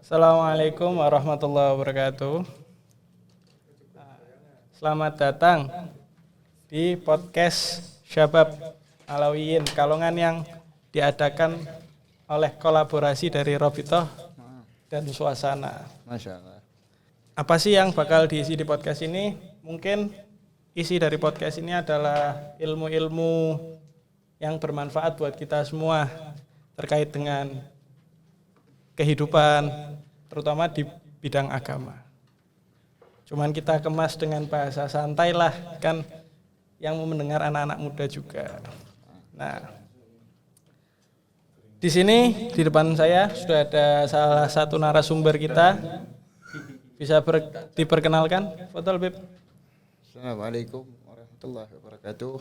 Assalamualaikum warahmatullahi wabarakatuh. Selamat datang di podcast Syabab Alawiyin Kalongan yang diadakan oleh kolaborasi dari Robitoh dan Suasana. Masya Allah. Apa sih yang bakal diisi di podcast ini? Mungkin isi dari podcast ini adalah ilmu-ilmu yang bermanfaat buat kita semua terkait dengan kehidupan, terutama di bidang agama. Cuman kita kemas dengan bahasa santai lah, kan yang mau mendengar anak-anak muda juga. Nah, di sini di depan saya sudah ada salah satu narasumber kita. Bisa diperkenalkan, Fadhal Bib. Assalamualaikum warahmatullahi wabarakatuh.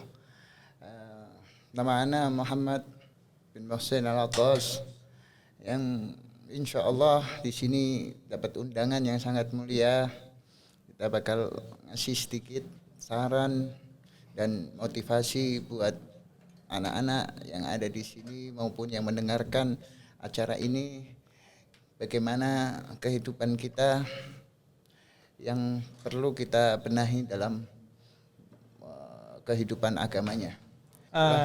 Nama ana Muhammad bin Muhsin Al-Attas yang insya Allah di sini dapat undangan yang sangat mulia. Kita bakal ngasih sedikit saran dan motivasi buat anak-anak yang ada di sini maupun yang mendengarkan acara ini, bagaimana kehidupan kita yang perlu kita benahi dalam kehidupan agamanya.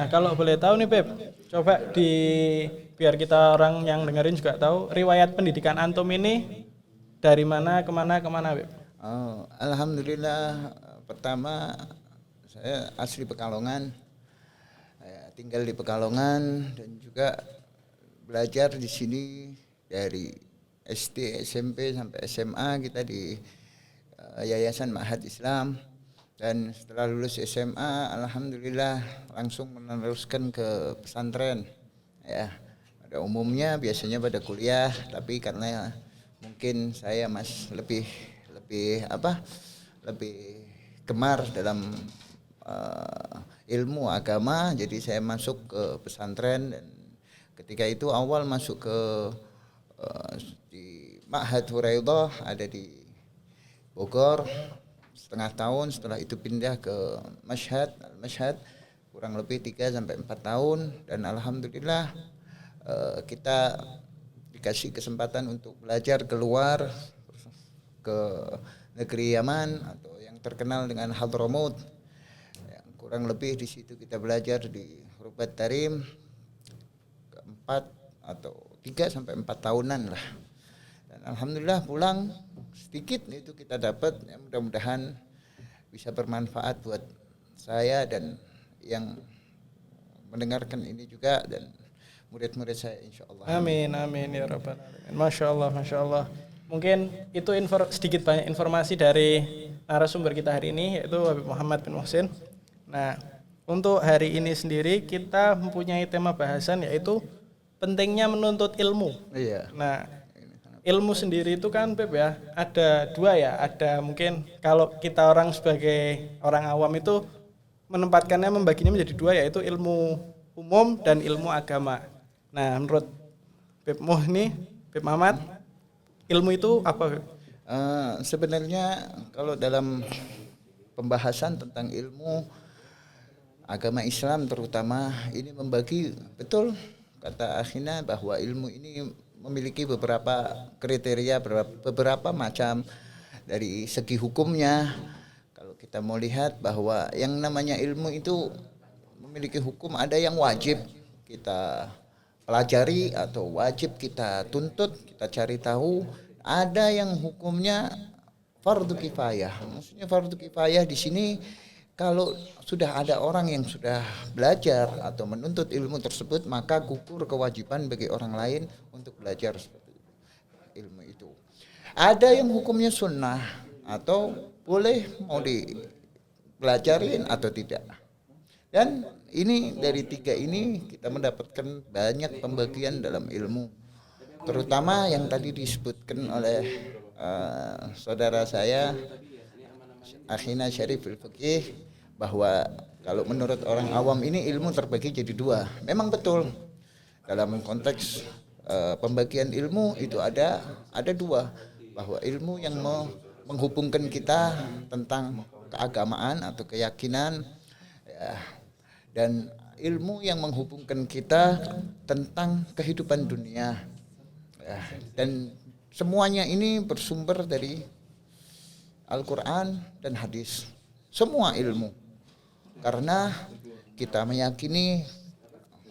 Kalau boleh tahu nih Beb, coba biar kita orang yang dengerin juga tahu riwayat pendidikan antum ini dari mana kemana Beb? Alhamdulillah, pertama saya asli Pekalongan, tinggal di Pekalongan dan juga belajar di sini dari SD, SMP sampai SMA kita di Yayasan Ma'had Islam. Dan setelah lulus SMA, alhamdulillah langsung meneruskan ke pesantren. Ya, pada umumnya biasanya pada kuliah, tapi karena mungkin saya lebih gemar dalam ilmu agama, jadi saya masuk ke pesantren. Dan ketika itu awal masuk ke di Ma'had Huraidah ada di Bogor setengah tahun, setelah itu pindah ke Mashhad kurang lebih 3 sampai 4 tahun, dan alhamdulillah kita dikasih kesempatan untuk belajar keluar ke negeri Yaman atau yang terkenal dengan Hadramaut. Kurang lebih di situ kita belajar di Rubat Tarim 4 atau 3 sampai 4 tahunan lah. Dan alhamdulillah pulang sedikit itu kita dapat, ya, mudah-mudahan bisa bermanfaat buat saya dan yang mendengarkan ini juga dan murid-murid saya insyaallah. Amin ya rabbal alamin. Masya Allah. Mungkin itu sedikit banyak informasi dari narasumber kita hari ini, yaitu Habib Muhammad bin Muhsin. Nah, untuk hari ini sendiri kita mempunyai tema bahasan yaitu pentingnya menuntut ilmu. Iya. Nah, ilmu sendiri itu kan Beb ya, ada dua ya. Ada mungkin kalau kita orang sebagai orang awam itu menempatkannya, membaginya menjadi dua, yaitu ilmu umum dan ilmu agama. Nah, menurut Beb Muhammad, ilmu itu apa Beb? Sebenarnya kalau dalam pembahasan tentang ilmu agama Islam terutama, ini membagi, betul kata akhirnya bahwa ilmu ini memiliki beberapa kriteria, beberapa macam. Dari segi hukumnya, kalau kita mau lihat bahwa yang namanya ilmu itu memiliki hukum, ada yang wajib kita pelajari atau wajib kita tuntut, kita cari tahu. Ada yang hukumnya fardu kifayah. Maksudnya fardu kifayah di sini kalau sudah ada orang yang sudah belajar atau menuntut ilmu tersebut, maka gugur kewajiban bagi orang lain untuk belajar seperti ilmu itu. Ada yang hukumnya sunnah atau boleh mau dipelajarin atau tidak. Dan ini dari 3 ini kita mendapatkan banyak pembagian dalam ilmu. Terutama yang tadi disebutkan oleh saudara saya Akhina Syarif Al-Fiqih, bahwa kalau menurut orang awam ini ilmu terbagi jadi 2. Memang betul. Dalam konteks pembagian ilmu itu ada 2, bahwa ilmu yang menghubungkan kita tentang keagamaan atau keyakinan, ya, dan ilmu yang menghubungkan kita tentang kehidupan dunia. Ya, dan semuanya ini bersumber dari Al-Quran dan hadis. Semua ilmu. Karena kita meyakini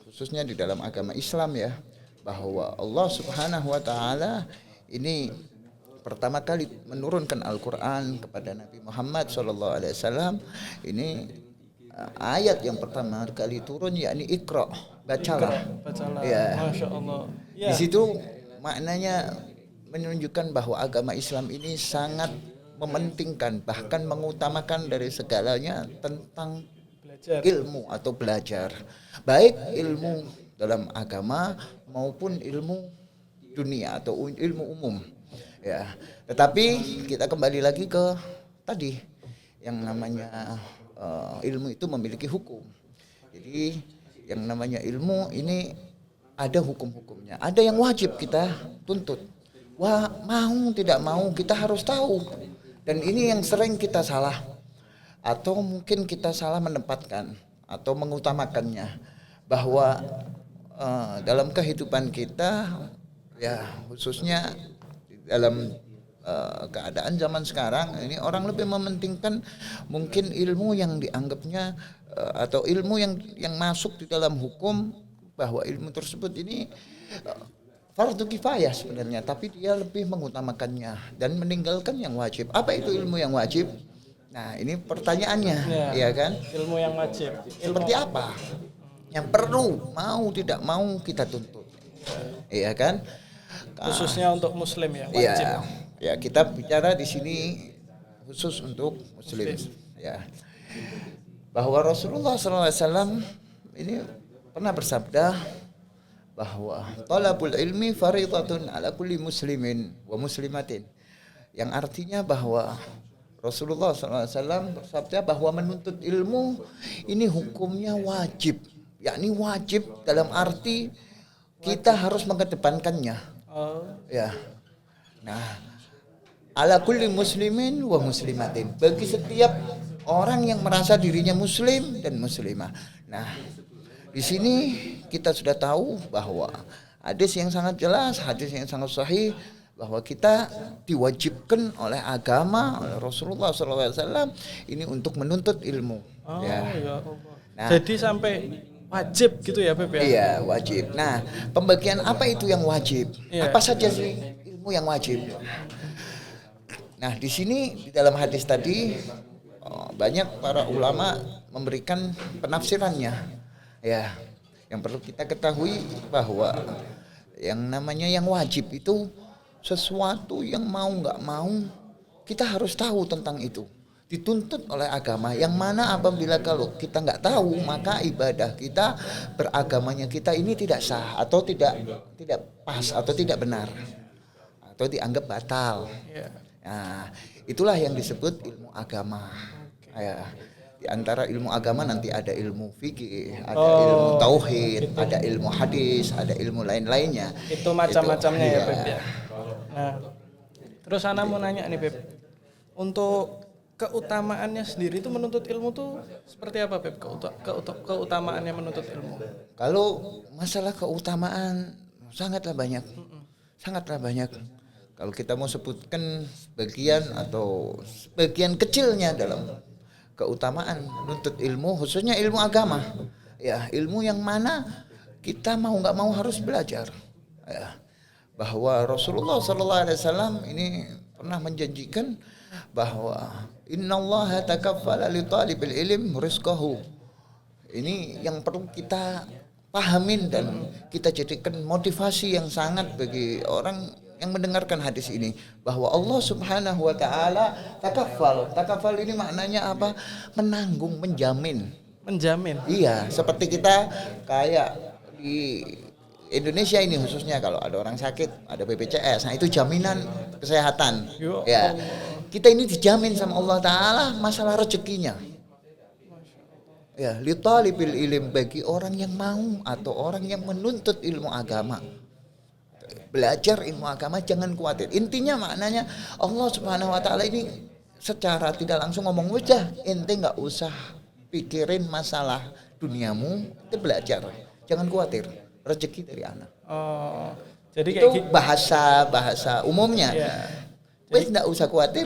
khususnya di dalam agama Islam ya, bahwa Allah Subhanahu wa taala ini pertama kali menurunkan Al-Quran kepada Nabi Muhammad SAW. Ini ayat yang pertama kali turun, yakni Iqra, bacalah. Ya. Masya Allah. Ya. Di situ maknanya menunjukkan bahwa agama Islam ini sangat mementingkan, bahkan mengutamakan dari segalanya tentang Belajar. ilmu atau belajar. Baik ilmu dalam agama maupun ilmu dunia atau ilmu umum. Ya, tetapi kita kembali lagi ke tadi yang namanya ilmu itu memiliki hukum. Jadi yang namanya ilmu ini ada hukum-hukumnya. Ada yang wajib kita tuntut. Wah, mau tidak mau kita harus tahu. Dan ini yang sering kita salah, atau mungkin kita salah menempatkan atau mengutamakannya, bahwa dalam kehidupan kita ya khususnya dalam keadaan zaman sekarang ini orang lebih mementingkan mungkin ilmu yang dianggapnya atau ilmu yang masuk di dalam hukum, bahwa ilmu tersebut ini fardu kifayah sebenarnya, tapi dia lebih mengutamakannya dan meninggalkan yang wajib. Apa itu ilmu yang wajib? Nah, ini pertanyaannya, ya kan? Ilmu yang wajib. Seperti apa? Yang perlu, mau tidak mau kita tuntut. Iya kan? Khususnya untuk muslim ya, wajib. Ya, kita bicara di sini khusus untuk muslim. Ya. Bahwa Rasulullah SAW ini pernah bersabda bahwa talabul ilmi faridatun ala kulli muslimin wa muslimatin. Yang artinya bahwa Rasulullah SAW bersabda bahwa menuntut ilmu ini hukumnya wajib, yakni wajib dalam arti kita harus mengedepankannya. Ya. Nah, ala kulli muslimin wa muslimatin, bagi setiap orang yang merasa dirinya muslim dan muslimah. Nah, di sini kita sudah tahu bahwa hadis yang sangat jelas, hadis yang sangat sahih, bahwa kita diwajibkan oleh agama, oleh Rasulullah SAW ini untuk menuntut ilmu. Ya. Nah, jadi sampai wajib gitu ya, Beb ya? Iya, wajib. Nah, pembagian apa itu yang wajib? Iya. Apa saja sih ilmu yang wajib? Nah, di sini di dalam hadis tadi banyak para ulama memberikan penafsirannya. Ya, yang perlu kita ketahui bahwa yang namanya yang wajib itu sesuatu yang mau nggak mau kita harus tahu tentang itu. Dituntut oleh agama, yang mana apabila kalau kita nggak tahu maka ibadah kita, beragamanya kita ini tidak sah atau tidak pas atau tidak benar atau dianggap batal. Nah, itulah yang disebut ilmu agama. Ya, di antara ilmu agama nanti ada ilmu fikih, ada ilmu tauhid, ada ilmu hadis, ada ilmu lain-lainnya. Itu macam-macamnya ya, Beb ya. Nah, terus Ana mau nanya nih, Beb. Untuk keutamaannya sendiri itu menuntut ilmu tuh seperti apa, Beb? Keutamaannya menuntut ilmu. Kalau masalah keutamaan sangatlah banyak. Sangatlah banyak. Kalau kita mau sebutkan sebagian atau sebagian kecilnya dalam keutamaan menuntut ilmu, khususnya ilmu agama. Ya, ilmu yang mana kita mau enggak mau harus belajar. Ya. Bahwa Rasulullah SAW ini pernah menjanjikan bahwa innallaha takaffala li talibil ilm rizqahu. Ini yang perlu kita pahamin dan kita jadikan motivasi yang sangat bagi orang yang mendengarkan hadis ini, bahwa Allah Subhanahu wa taala takaffal. Takaffal ini maknanya apa? Menanggung, menjamin. Menjamin. Iya, seperti kita kayak di Indonesia ini khususnya kalau ada orang sakit, ada BPJS. Nah, itu jaminan kesehatan. Ya. Kita ini dijamin sama Allah taala masalah rezekinya. Ya, li talibil ilm, bagi orang yang mau atau orang yang menuntut ilmu agama. Belajar ilmu agama jangan khawatir. Intinya maknanya Allah Subhanahu wa taala ini secara tidak langsung ngomong, "Udah, ente enggak usah pikirin masalah duniamu, itu belajar. Jangan khawatir, rezeki dari anak. Oh, jadi Itu kayak bahasa umumnya. ya. Wes enggak usah khawatir,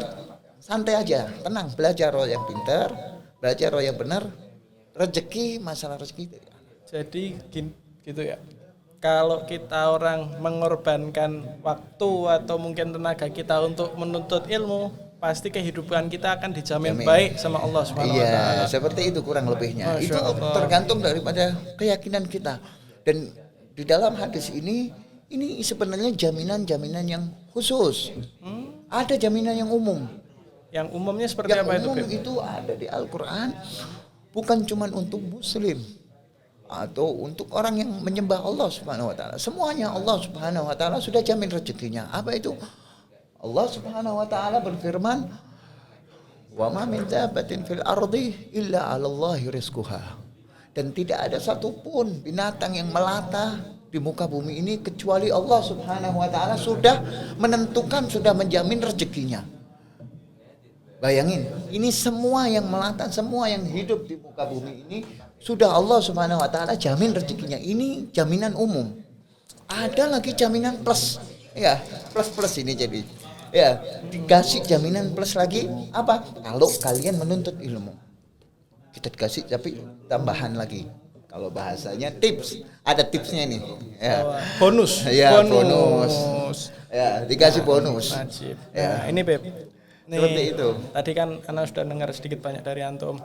santai aja, tenang, belajar roh yang pintar, belajar roh yang benar. Rezeki, masalah rezeki dari anak. Jadi gitu ya. Kalau kita orang mengorbankan waktu atau mungkin tenaga kita untuk menuntut ilmu, pasti kehidupan kita akan dijamin Jamin. baik sama Allah Subhanahu wa taala. Iya, seperti itu kurang lebihnya. Masya Itu Allah. tergantung daripada keyakinan kita. Dan di dalam hadis ini sebenarnya jaminan-jaminan yang khusus. Ada jaminan yang umum. Yang umumnya seperti Yang apa itu, umum Beb? itu ada di Al-Quran, bukan cuma untuk muslim atau untuk orang yang menyembah Allah Subhanahu wa taala. Semuanya Allah Subhanahu wa taala sudah jamin rezekinya. Apa itu? Allah Subhanahu wa taala berfirman, "Wa ma min dabbatin fil ardi illa 'alallahi rizquha." Dan tidak ada satupun binatang yang melata di muka bumi ini kecuali Allah Subhanahu wa taala sudah menentukan, sudah menjamin rezekinya. Bayangin, ini semua yang melata, semua yang hidup di muka bumi ini sudah Allah Subhanahu wa taala jamin rezekinya. Ini jaminan umum. Ada lagi jaminan plus. Ya, plus ini jadi. Ya, dikasih jaminan plus lagi apa? Kalau kalian menuntut ilmu. Kita dikasih tapi tambahan lagi. Kalau bahasanya tips, ada tipsnya nih. Ya. Bonus. Ya, bonus. Ya, dikasih bonus. Wajib. Ya. Nah, ini Beb. Nih, Seperti itu. Tadi kan Ana sudah dengar sedikit banyak dari antum.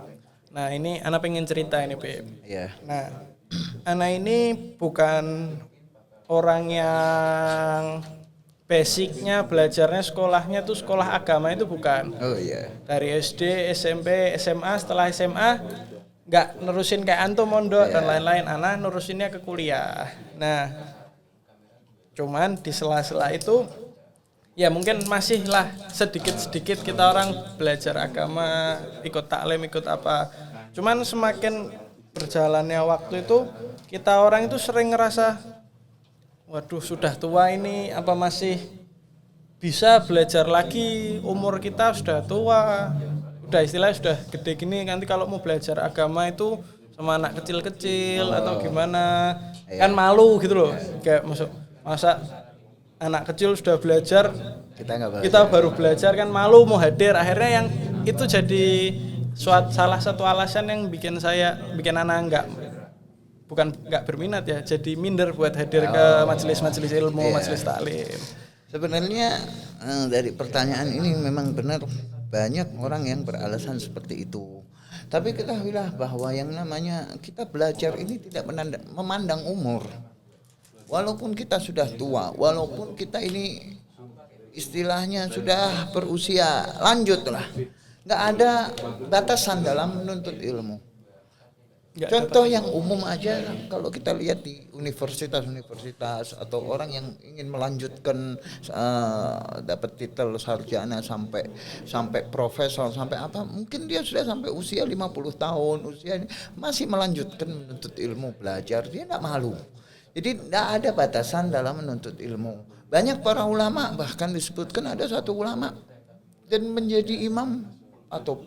Nah, ini Ana pengen cerita ini, Beb. Ya. Nah, Ana ini bukan orang yang basicnya belajarnya sekolahnya tuh sekolah agama itu bukan. Oh iya. Dari SD, SMP, SMA, setelah SMA nggak nerusin kayak antum mondok dan lain-lain. Ana nerusinnya ke kuliah. Nah, cuman di sela-sela itu ya mungkin masih lah sedikit-sedikit kita orang belajar agama, ikut taklim, ikut apa. Cuman semakin berjalannya waktu itu kita orang itu sering ngerasa, waduh sudah tua ini apa masih bisa belajar lagi, umur kita sudah tua, udah istilahnya sudah gede gini, nanti kalau mau belajar agama itu sama anak kecil-kecil atau gimana, kan malu gitu loh, kayak masa anak kecil sudah belajar, kita baru belajar kan malu mau hadir. Akhirnya yang itu jadi salah satu alasan yang bikin anak bukan nggak berminat ya, jadi minder buat hadir ke majelis-majelis ilmu, majelis taklim. Sebenarnya dari pertanyaan ini memang benar banyak orang yang beralasan seperti itu. Tapi ketahuilah bahwa yang namanya kita belajar ini tidak memandang umur. Walaupun kita sudah tua, walaupun kita ini istilahnya sudah berusia lanjut lah, nggak ada batasan dalam menuntut ilmu. Contoh yang umum aja, kalau kita lihat di universitas-universitas atau orang yang ingin melanjutkan dapat titel sarjana sampai profesor sampai apa, mungkin dia sudah sampai usia 50 tahun, usia ini masih melanjutkan menuntut ilmu, belajar, dia enggak malu. Jadi enggak ada batasan dalam menuntut ilmu. Banyak para ulama, bahkan disebutkan ada satu ulama dan menjadi imam atau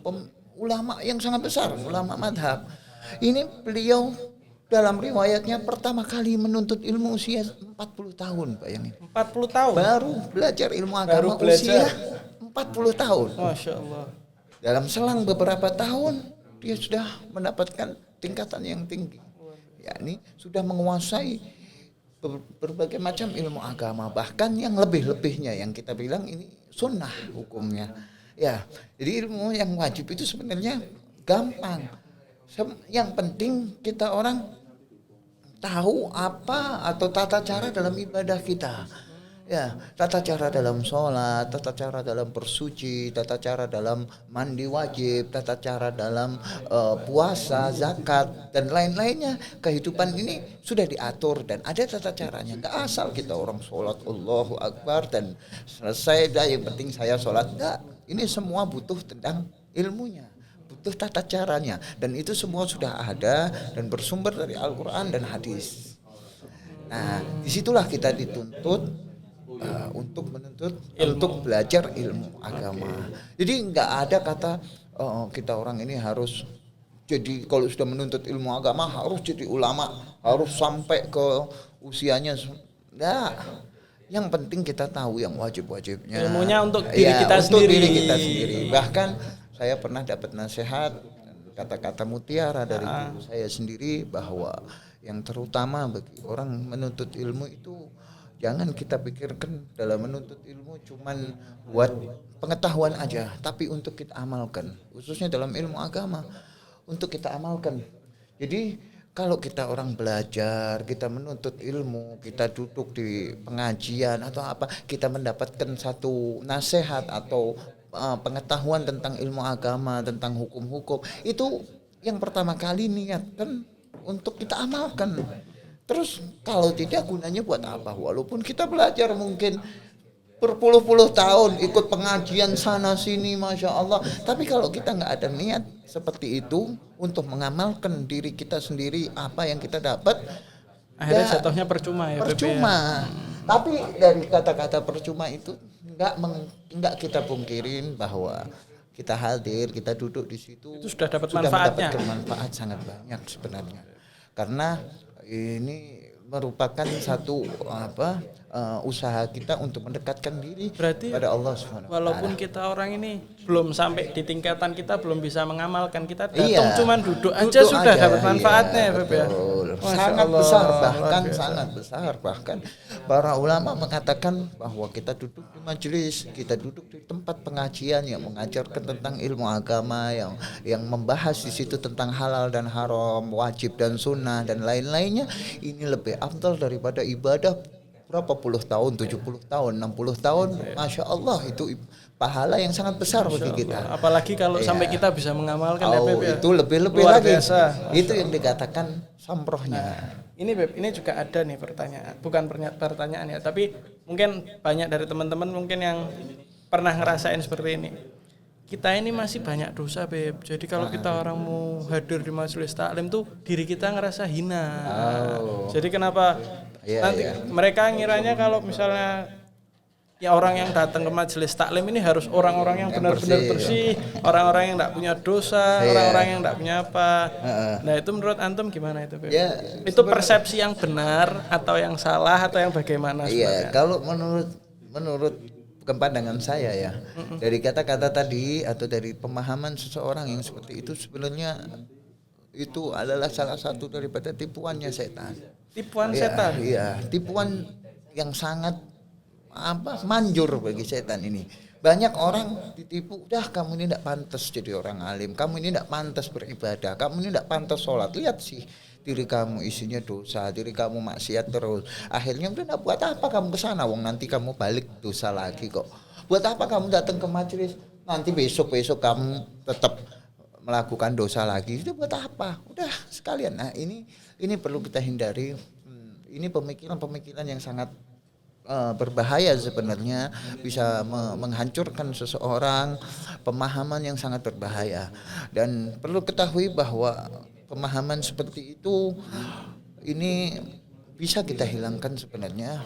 ulama yang sangat besar, ulama madhab. Ini beliau dalam riwayatnya pertama kali menuntut ilmu usia 40 tahun, bayangin. 40 tahun? Baru belajar ilmu agama usia 40 tahun. Masya Allah. Dalam selang beberapa tahun, dia sudah mendapatkan tingkatan yang tinggi. Yakni sudah menguasai berbagai macam ilmu agama. Bahkan yang lebih-lebihnya, yang kita bilang ini sunnah hukumnya. Ya, jadi ilmu yang wajib itu sebenarnya gampang. Yang penting kita orang tahu apa atau tata cara dalam ibadah kita. Ya, tata cara dalam sholat, tata cara dalam bersuci, tata cara dalam mandi wajib, tata cara dalam puasa, zakat dan lain-lainnya. Kehidupan ini sudah diatur dan ada tata caranya. Enggak asal kita orang sholat Allahu Akbar dan selesai dah, yang penting saya sholat. Enggak, ini semua butuh tentang ilmunya. Itu tata caranya, dan itu semua sudah ada dan bersumber dari Al-Quran dan hadis. Nah, disitulah kita dituntut untuk belajar ilmu agama. Jadi nggak ada kata kita orang ini harus jadi kalau sudah menuntut ilmu agama harus jadi ulama, harus sampai ke usianya. Enggak. Yang penting kita tahu yang wajib-wajibnya. Ilmunya untuk diri kita untuk sendiri. diri kita sendiri. Bahkan saya pernah dapat nasihat, kata-kata mutiara dari guru saya sendiri, bahwa yang terutama bagi orang menuntut ilmu itu, jangan kita pikirkan dalam menuntut ilmu cuman buat pengetahuan aja, tapi untuk kita amalkan, khususnya dalam ilmu agama, untuk kita amalkan. Jadi kalau kita orang belajar, kita menuntut ilmu, kita duduk di pengajian atau apa, kita mendapatkan satu nasihat atau pengetahuan tentang ilmu agama, tentang hukum-hukum, itu yang pertama kali niatkan untuk kita amalkan. Terus kalau tidak, gunanya buat apa? Walaupun kita belajar mungkin berpuluh-puluh tahun, ikut pengajian sana sini, Masya Allah, tapi kalau kita nggak ada niat seperti itu untuk mengamalkan diri kita sendiri, apa yang kita dapat, akhirnya jatuhnya percuma ya. Percuma. Tapi dari kata-kata percuma itu nggak kita pungkirin bahwa kita hadir, kita duduk di situ, itu sudah dapat manfaatnya. Mendapatkan manfaat sangat banyak sebenarnya. Karena ini merupakan satu usaha kita untuk mendekatkan diri pada Allah Subhanahu wa taala. Walaupun kita orang ini belum sampai di tingkatan kita, belum bisa mengamalkan, kita datang cuman duduk aja sudah dapat manfaatnya ya, Beb ya. Sangat besar, sangat besar. Bahkan para ulama mengatakan bahwa kita duduk di majelis, kita duduk di tempat pengajian yang mengajarkan tentang ilmu agama, yang membahas di situ tentang halal dan haram, wajib dan sunnah dan lain-lainnya, ini lebih afdal daripada ibadah berapa puluh tahun, 70 tahun, 60 tahun. Masya Allah, itu pahala yang sangat besar bagi kita. Apalagi kalau sampai kita bisa mengamalkan ya, Beb ya. Itu lebih lagi. Biasa. Itu yang dikatakan samprohnya. Ini Beb, ini juga ada nih pertanyaan, bukan pertanyaan ya, tapi mungkin banyak dari teman-teman mungkin yang pernah ngerasain seperti ini. Kita ini masih banyak dosa, Beb. Jadi kalau kita orang mau hadir di majelis taklim tuh diri kita ngerasa hina. Jadi kenapa nanti mereka ngiranya kalau misalnya ya orang yang datang ke majelis taklim ini harus orang-orang yang benar-benar bersih, orang-orang yang enggak punya dosa, orang-orang yang enggak punya apa. Nah, itu menurut antum gimana itu, Beb? Itu persepsi yang benar atau yang salah atau yang bagaimana sebenarnya? Kalau menurut pandangan saya ya, dari kata-kata tadi atau dari pemahaman seseorang yang seperti itu, sebenarnya itu adalah salah satu daripada tipuannya setan. Tipuan setan. Iya, tipuan yang sangat manjur bagi setan ini. Banyak orang ditipu, kamu ini tidak pantas jadi orang alim, kamu ini tidak pantas beribadah, kamu ini tidak pantas sholat. Lihat sih diri kamu isinya dosa, diri kamu maksiat terus. Akhirnya udah buat apa kamu kesana, wong nanti kamu balik dosa lagi kok. Buat apa kamu datang ke majelis, nanti besok kamu tetap melakukan dosa lagi. Itu buat apa? Udah sekalian. Nah, ini perlu kita hindari. Ini pemikiran yang sangat berbahaya sebenarnya, bisa menghancurkan seseorang, pemahaman yang sangat berbahaya. Dan perlu ketahui bahwa pemahaman seperti itu ini bisa kita hilangkan sebenarnya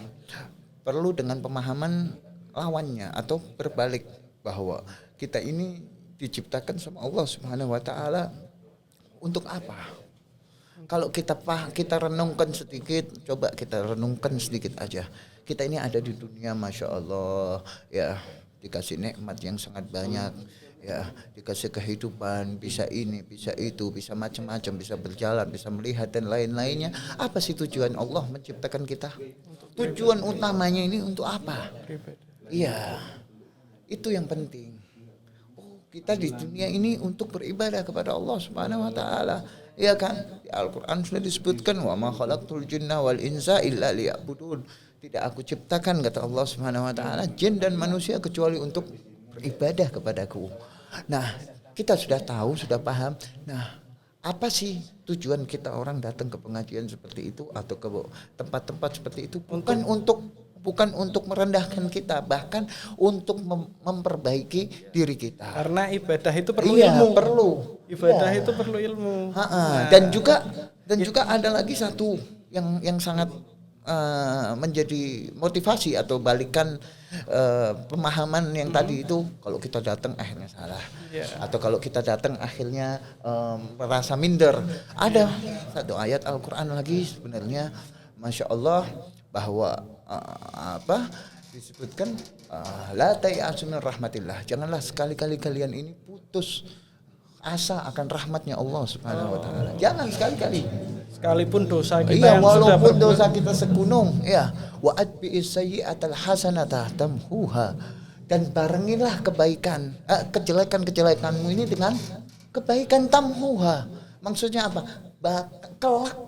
perlu dengan pemahaman lawannya atau berbalik, bahwa kita ini diciptakan sama Allah Subhanahu wa taala untuk apa? Kalau kita renungkan sedikit, coba kita renungkan sedikit aja. Kita ini ada di dunia, Masya Allah, ya dikasih nikmat yang sangat banyak, ya dikasih kehidupan, bisa ini, bisa itu, bisa macam-macam, bisa berjalan, bisa melihat dan lain-lainnya. Apa sih tujuan Allah menciptakan kita? Tujuan utamanya ini untuk apa? Iya, itu yang penting. Kita di dunia ini untuk beribadah kepada Allah Subhanahu wa taala. Ya kan? Di Al-Qur'an sudah disebutkan, wa ma khalaqtul jinna wal insa illa liya'budun. Tidak aku ciptakan, kata Allah Subhanahu wa taala, jin dan manusia kecuali untuk beribadah kepadaku. Nah, kita sudah tahu, sudah paham. Nah, apa sih tujuan kita orang datang ke pengajian seperti itu atau ke tempat-tempat seperti itu? Bukan untuk merendahkan kita, bahkan untuk memperbaiki diri kita. Karena ibadah itu perlu ilmu. Ibadah itu perlu ilmu. Dan juga ada lagi satu yang sangat menjadi motivasi atau balikan pemahaman yang tadi itu. Kalau kita datang akhirnya salah, atau kalau kita datang akhirnya merasa minder. Ada satu ayat Al-Quran lagi sebenarnya, Masya Allah, bahwa disebutkan la ta'asu min rahmatillah, janganlah sekali-kali kalian ini putus asa akan rahmatnya Allah Subhanahu wa taala. Jangan sekali-kali. Sekalipun dosa kita yang walaupun dosa kita segunung, wa atbi'is sayyi'atal hasanata tamhuha, dan barengilah kebaikan, kejelekan-kejelekanmu ini dengan kebaikan, tamhuha. Maksudnya apa? Kelak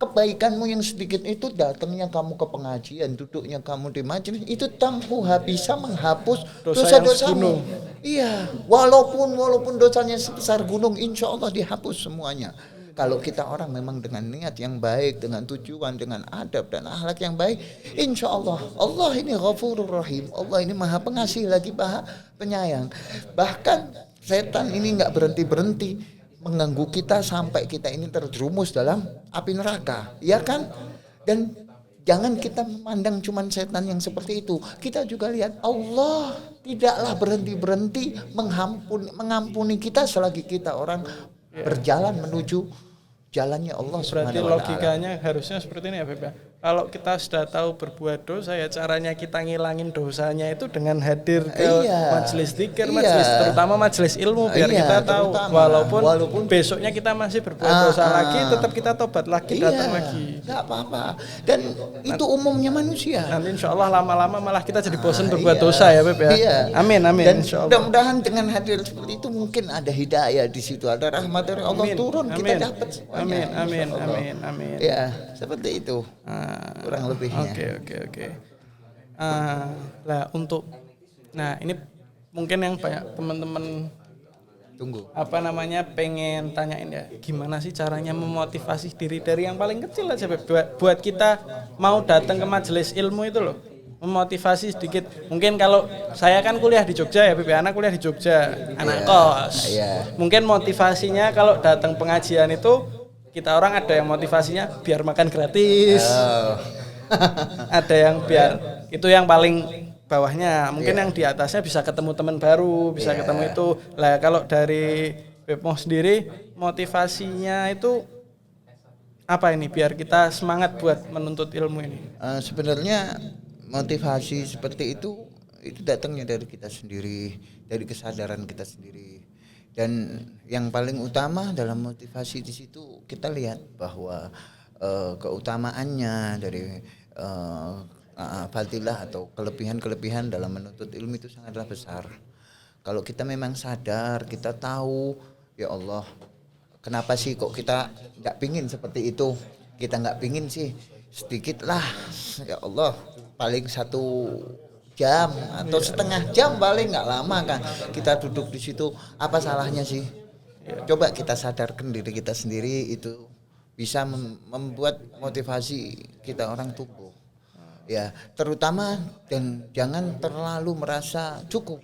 kebaikanmu yang sedikit itu, datangnya kamu ke pengajian, duduknya kamu di majelis, itu tamhuha, bisa menghapus dosa-dosamu. Iya, walaupun dosanya sebesar gunung, insya Allah dihapus semuanya. Kalau kita orang memang dengan niat yang baik, dengan tujuan, dengan adab dan akhlak yang baik, insya Allah, Allah ini Ghafurur Rahim, Allah ini Maha Pengasih lagi Maha Penyayang. Bahkan setan ini nggak berhenti mengganggu kita sampai kita ini terjerumus dalam api neraka, ya kan? Dan jangan kita memandang cuman setan yang seperti itu. Kita juga lihat Allah tidaklah berhenti mengampuni kita selagi kita orang berjalan menuju jalannya Allah Subhanahu wa taala. Berarti logikanya harusnya seperti ini ya, Beb. Kalau kita sudah tahu berbuat dosa, ya caranya kita ngilangin dosanya itu dengan hadir ke majelis zikir, majelis, terutama majelis ilmu, biar kita tahu walaupun besoknya kita masih berbuat dosa lagi, tetap kita tobat lagi, datang lagi. Enggak apa-apa. Dan itu umumnya manusia. Nanti insya Allah lama-lama malah kita jadi bosan berbuat dosa ya, Beb ya. Amin. Dan insya Allah. Mudah-mudahan dengan hadir seperti itu mungkin ada hidayah di situ, ada rahmat dari Allah turun, kita dapat semuanya. Amin. Ya, seperti itu. Kurang lebihnya. Oke. Nah ini mungkin yang banyak teman-teman pengen tanyain ya, gimana sih caranya memotivasi diri dari yang paling kecil aja, Beb, buat kita mau datang ke majelis ilmu itu loh, memotivasi sedikit. Mungkin kalau saya kan kuliah di Jogja ya, Beb, anak kuliah di Jogja, anak kos. Mungkin motivasinya kalau datang pengajian itu, kita orang ada yang motivasinya biar makan gratis, ada yang biar itu yang paling bawahnya. Mungkin yang di atasnya bisa ketemu teman baru, bisa ketemu itu. Lah kalau dari Bepmo sendiri motivasinya itu apa ini biar kita semangat buat menuntut ilmu ini? Sebenarnya motivasi seperti itu datangnya dari kita sendiri, dari kesadaran kita sendiri. Dan yang paling utama dalam motivasi di situ kita lihat bahwa keutamaannya dari fadilah atau kelebihan-kelebihan dalam menuntut ilmu itu sangatlah besar. Kalau kita memang sadar, kita tahu, ya Allah, kenapa sih kok kita nggak pingin seperti itu? Kita nggak pingin sih sedikit lah, ya Allah, paling 1 jam atau setengah jam, paling nggak lama kan kita duduk di situ, apa salahnya sih? Coba kita sadarkan diri kita sendiri, itu bisa membuat motivasi kita orang tumbuh ya, terutama. Dan jangan terlalu merasa cukup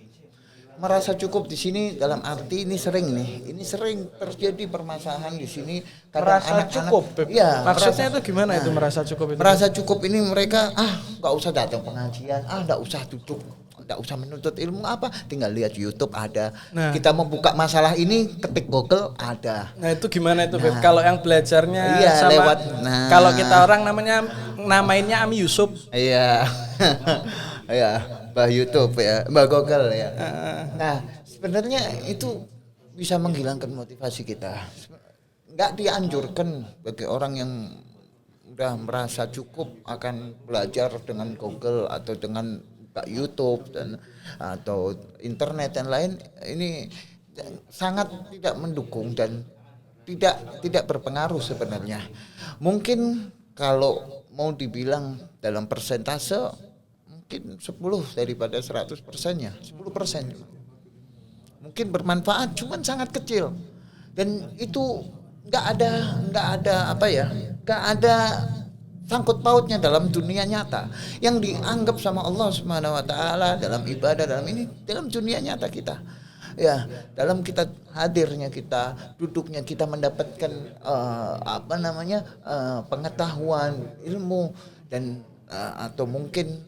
di sini dalam arti ini sering terjadi permasalahan di sini. Merasa cukup, maksudnya itu gimana itu merasa cukup itu? Merasa cukup ini mereka nggak usah datang pengajian, nggak usah duduk, nggak usah menuntut ilmu, apa tinggal lihat YouTube ada. Kita mau buka masalah ini ketik Google ada. Nah itu gimana itu, Beb? Kalau yang belajarnya sama lewat, kalau kita orang namainnya Ami Yusuf. Iya. Mbah YouTube ya, Mbah Google ya. Nah, sebenarnya itu bisa menghilangkan motivasi kita. Nggak dianjurkan bagi orang yang udah merasa cukup akan belajar dengan Google atau dengan YouTube dan atau internet dan lain, ini sangat tidak mendukung dan tidak berpengaruh sebenarnya. Mungkin kalau mau dibilang dalam persentase mungkin 10 daripada 100%-nya, 10%. Mungkin bermanfaat, cuman sangat kecil. Dan itu nggak ada sangkut pautnya dalam dunia nyata. Yang dianggap sama Allah Subhanahu wa taala dalam ibadah dalam dunia nyata kita. Ya, dalam kita hadirnya kita, duduknya kita mendapatkan pengetahuan, ilmu dan atau mungkin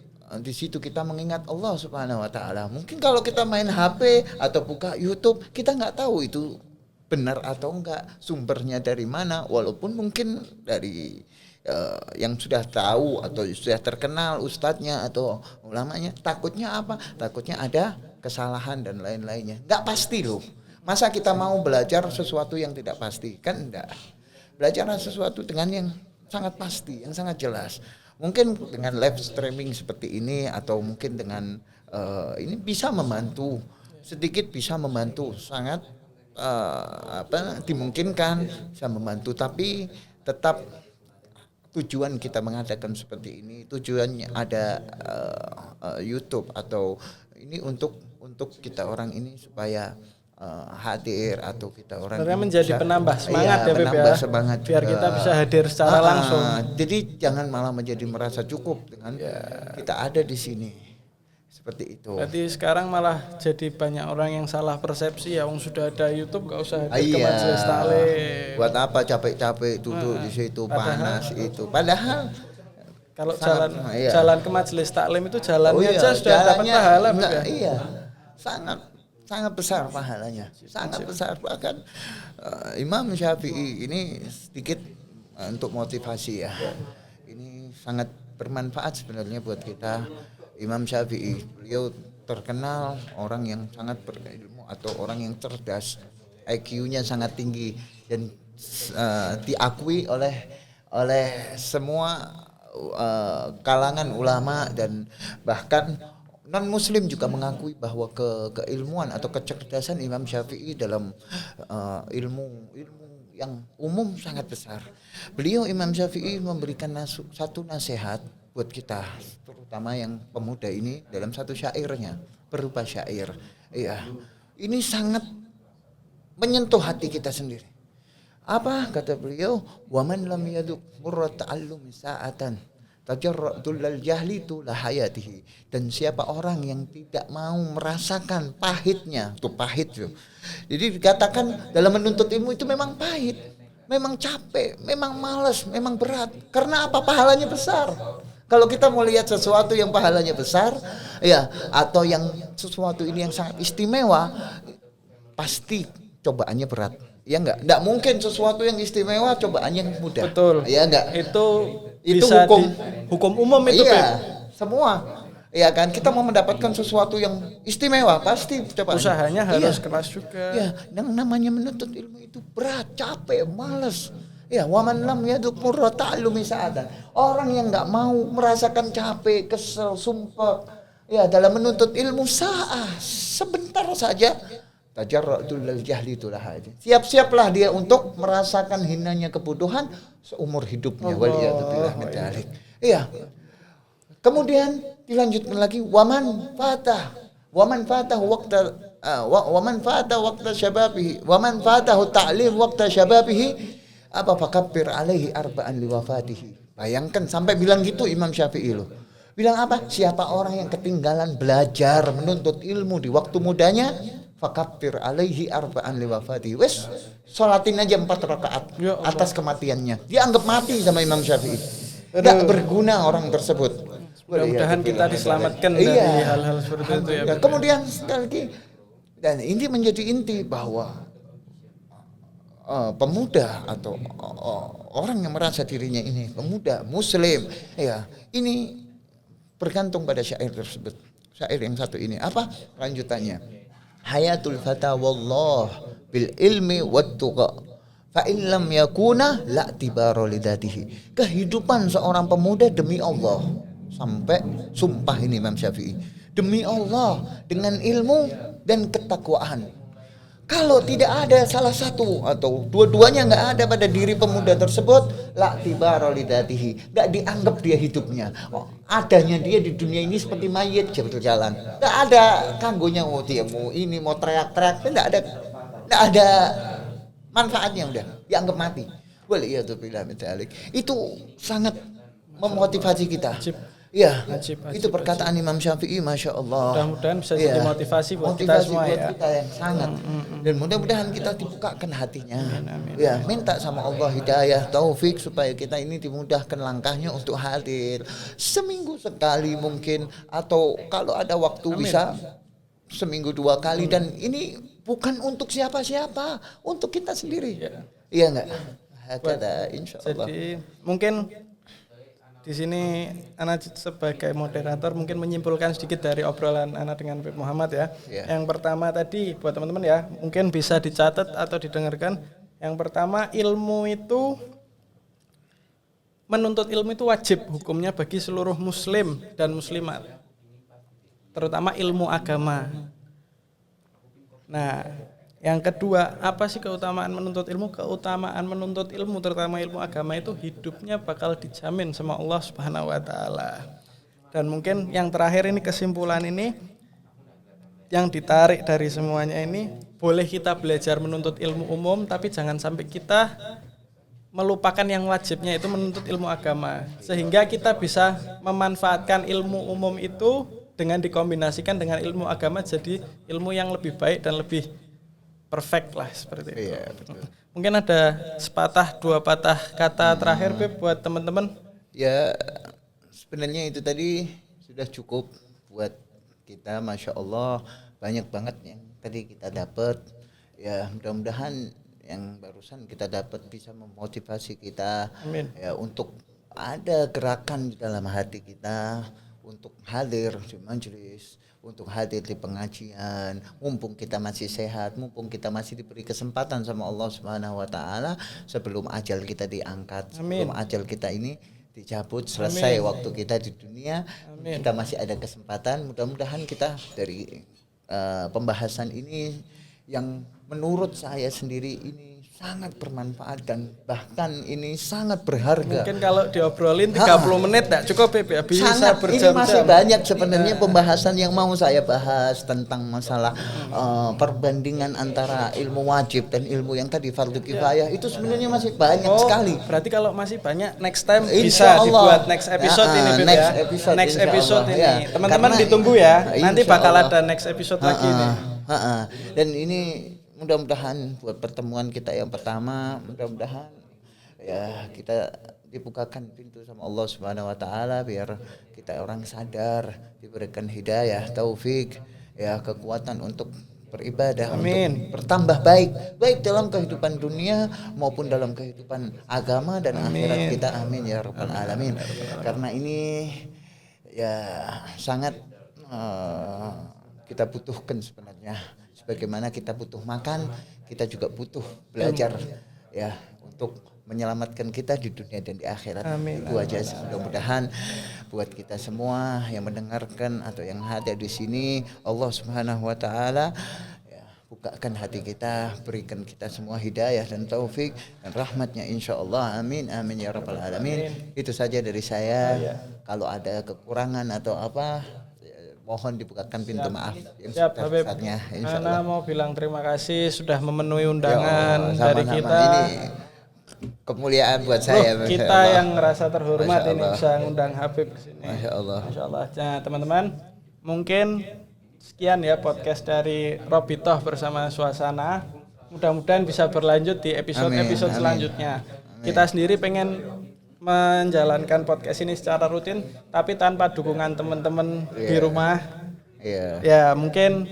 di situ kita mengingat Allah Subhanahu wa taala. Mungkin kalau kita main HP atau buka YouTube, kita nggak tahu itu benar atau enggak, sumbernya dari mana, walaupun mungkin dari yang sudah tahu atau sudah terkenal ustadznya atau ulamanya. Takutnya apa? Takutnya ada kesalahan dan lain-lainnya. Enggak pasti loh. Masa kita mau belajar sesuatu yang tidak pasti? Kan enggak. Belajar sesuatu dengan yang sangat pasti, yang sangat jelas. Mungkin dengan live streaming seperti ini atau mungkin dengan ini bisa membantu, sedikit bisa membantu, sangat dimungkinkan bisa membantu, tapi tetap tujuan kita mengadakan seperti ini, tujuannya ada YouTube atau ini untuk kita orang ini supaya hadir atau kita orang sebenarnya menjadi penambah semangat ya, penambah semangat biar juga. Kita bisa hadir secara langsung. Jadi jangan malah menjadi merasa cukup dengan kita ada di sini. Seperti itu. Berarti sekarang malah jadi banyak orang yang salah persepsi ya, wong sudah ada YouTube gak usah hadir ke majelis taklim. Buat apa capek-capek duduk di situ panas itu. Padahal kalau jalan ke majelis taklim itu jalannya aja sudah dapat pahala. Iya. Sangat besar pahalanya. Sangat besar, bahkan Imam Syafi'i ini sedikit untuk motivasi ya. Ini sangat bermanfaat sebenarnya buat kita. Imam Syafi'i, beliau terkenal orang yang sangat berilmu atau orang yang cerdas, IQ-nya sangat tinggi dan diakui oleh semua kalangan ulama dan bahkan non muslim juga mengakui bahwa keilmuan atau kecerdasan Imam Syafi'i dalam ilmu yang umum sangat besar. Beliau Imam Syafi'i memberikan satu nasihat buat kita, terutama yang pemuda ini dalam satu syairnya berupa syair. Iya, ini sangat menyentuh hati kita sendiri. Apa kata beliau? Wa man lam yaduk murrat ta'allum sa'atan tajarradul jahli tu la hayatihi. Dan siapa orang yang tidak mau merasakan pahitnya, tuh pahit tuh. Jadi dikatakan dalam menuntut ilmu itu memang pahit, memang capek, memang malas, memang berat. Karena apa? Pahalanya besar. Kalau kita mau lihat sesuatu yang pahalanya besar, ya, atau yang sesuatu ini yang sangat istimewa, pasti cobaannya berat. Ya enggak mungkin sesuatu yang istimewa cobaannya mudah. Betul. Ya enggak. Itu bisa hukum umum itu. Iya, semua. Ya kan, kita mau mendapatkan sesuatu yang istimewa pasti cobaannya. Usahanya harus keras juga. Ya, yang namanya menuntut ilmu itu berat, capek, malas. Ya, waman lam yaduk murra ta'allumi sa'adan. Orang yang enggak mau merasakan capek, kesel, sumpah, ya dalam menuntut ilmu sebentar saja tajarradul jahli itulah aja. Siap-siaplah dia untuk merasakan hinanya kebodohan seumur hidupnya. Waliyadzubillah min dzalik. Iya. Kemudian dilanjutkan lagi waman fatahu waqta syababihi waman fatahu ta'lim waqta syababihi apa fakabbir alaihi arba'an liwafatihi. Bayangkan sampai bilang gitu Imam Syafi'i loh. Bilang apa? Siapa orang yang ketinggalan belajar menuntut ilmu di waktu mudanya, fakabbir alaihi arba'an liwafatihi. Wes, sholatin aja 4 rakaat atas kematiannya. Dia anggap mati sama Imam Syafi'i. Enggak berguna orang tersebut. Mudah-mudahan kita diselamatkan dari hal-hal seperti itu ya. Kemudian sekali lagi, dan ini menjadi inti bahwa pemuda atau orang yang merasa dirinya ini pemuda muslim, ya ini bergantung pada syair tersebut. Syair yang satu ini apa lanjutannya? Hayatul fata wallah bil ilmi wat tuqa fa in lam yakuna la tibara lidatihi. Kehidupan seorang pemuda demi Allah, sampai sumpah ini Imam Syafi'i, demi Allah dengan ilmu dan ketakwaan. Kalau tidak ada salah satu atau dua-duanya enggak ada pada diri pemuda tersebut, la tibara lidatihi, enggak dianggap dia hidupnya. Adanya dia di dunia ini seperti mayit berjalan. Enggak ada kanggonya, dia mau ini mau teriak-teriak, enggak ada manfaatnya, udah dianggap mati. Waliyadzubillah min dzalik. Itu sangat memotivasi kita. Iya, Wajib, itu perkataan Imam Syafi'i, masya Allah. Mudah-mudahan bisa jadi motivasi buat kita semua buat ya. kita yang sangat. Dan mudah-mudahan kita dibukakan hatinya. Ya, minta sama Allah hidayah, taufik supaya kita ini dimudahkan langkahnya untuk hadir seminggu sekali mungkin, atau kalau ada waktu bisa seminggu 2 kali. Dan ini bukan untuk siapa-siapa, untuk kita sendiri. Iya enggak? Hakada insyaallah. Jadi mungkin di sini Ana sebagai moderator mungkin menyimpulkan sedikit dari obrolan Ana dengan Bib Muhammad ya. Yang pertama tadi buat teman-teman ya, mungkin bisa dicatat atau didengarkan. Yang pertama, menuntut ilmu itu wajib hukumnya bagi seluruh muslim dan muslimat, terutama ilmu agama. Nah, yang kedua, apa sih keutamaan menuntut ilmu? Keutamaan menuntut ilmu, terutama ilmu agama, itu hidupnya bakal dijamin sama Allah Subhanahu wa taala. Dan mungkin yang terakhir ini, kesimpulan ini yang ditarik dari semuanya ini, boleh kita belajar menuntut ilmu umum, tapi jangan sampai kita melupakan yang wajibnya, itu menuntut ilmu agama. Sehingga kita bisa memanfaatkan ilmu umum itu dengan dikombinasikan dengan ilmu agama, jadi ilmu yang lebih baik dan lebih perfect lah, seperti itu. Iya, betul. Mungkin ada sepatah 2 patah kata terakhir Beb buat teman-teman. Ya, sebenarnya itu tadi sudah cukup buat kita, masya Allah, banyak banget yang tadi kita dapat. Ya, mudah-mudahan yang barusan kita dapat bisa memotivasi kita. Amin. Ya, untuk ada gerakan di dalam hati kita untuk hadir di majelis, untuk hadir di pengajian, mumpung kita masih sehat, mumpung kita masih diberi kesempatan sama Allah Subhanahu wa taala, sebelum ajal kita diangkat. Amin. Sebelum ajal kita ini dicabut, selesai. Amin. Waktu kita di dunia. Amin. Kita masih ada kesempatan. Mudah-mudahan kita dari pembahasan ini yang menurut saya sendiri ini sangat bermanfaat dan bahkan ini sangat berharga. Mungkin kalau diobrolin 30 menit tak cukup ya, bisa berjam-jam. Ini masih banyak sebenarnya pembahasan yang mau saya bahas tentang masalah perbandingan antara ilmu wajib dan ilmu yang tadi fardu kifayah. Itu sebenarnya masih banyak sekali. Berarti kalau masih banyak, next time bisa dibuat next episode ini Bib ya. Next episode ini. Ya. Teman-teman ditunggu ya. Nanti bakal ada next episode lagi nih. Dan ini mudah-mudahan buat pertemuan kita yang pertama, mudah-mudahan ya kita dibukakan pintu sama Allah Subhanahu wa taala, biar kita orang sadar, diberikan hidayah, taufik, ya kekuatan untuk beribadah. Amin. Untuk bertambah baik dalam kehidupan dunia maupun dalam kehidupan agama dan akhirat kita. Amin ya rabbal alamin. Karena ini ya sangat kita butuhkan sebenarnya. Bagaimana kita butuh makan, kita juga butuh belajar ya untuk menyelamatkan kita di dunia dan di akhirat. Amin. Itu aja, mudah-mudahan buat kita semua yang mendengarkan atau yang hadir di sini, Allah Subhanahu wa taala ya, bukakan hati kita, berikan kita semua hidayah dan taufik dan rahmatnya insyaallah. Amin amin ya rabbal alamin. Itu saja dari saya. Kalau ada kekurangan atau apa, mohon dibukakan pintu maaf yang sebesar-besarnya. Ana mau bilang terima kasih sudah memenuhi undangan dari kita. Ini kemuliaan buat saya. Kita yang ngerasa terhormat ini bisa ngundang Habib ke sini. Masya Allah. Masya Allah. Nah, teman-teman, mungkin sekian ya podcast dari Robitoh bersama Suasana. Mudah-mudahan bisa berlanjut di episode-episode selanjutnya. Kita sendiri pengen menjalankan podcast ini secara rutin, tapi tanpa dukungan teman-teman di rumah. Ya mungkin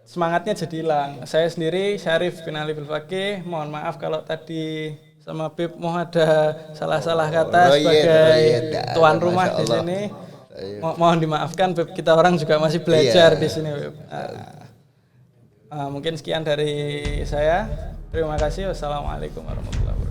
semangatnya jadi hilang. Saya sendiri Syarif bin Ali Bilfaqih, mohon maaf kalau tadi sama Bib mau ada salah-salah kata sebagai tuan rumah di sini. Mohon dimaafkan Bib, kita orang juga masih belajar di sini Bib. Mungkin sekian dari saya. Terima kasih. Wassalamualaikum warahmatullahi wabarakatuh.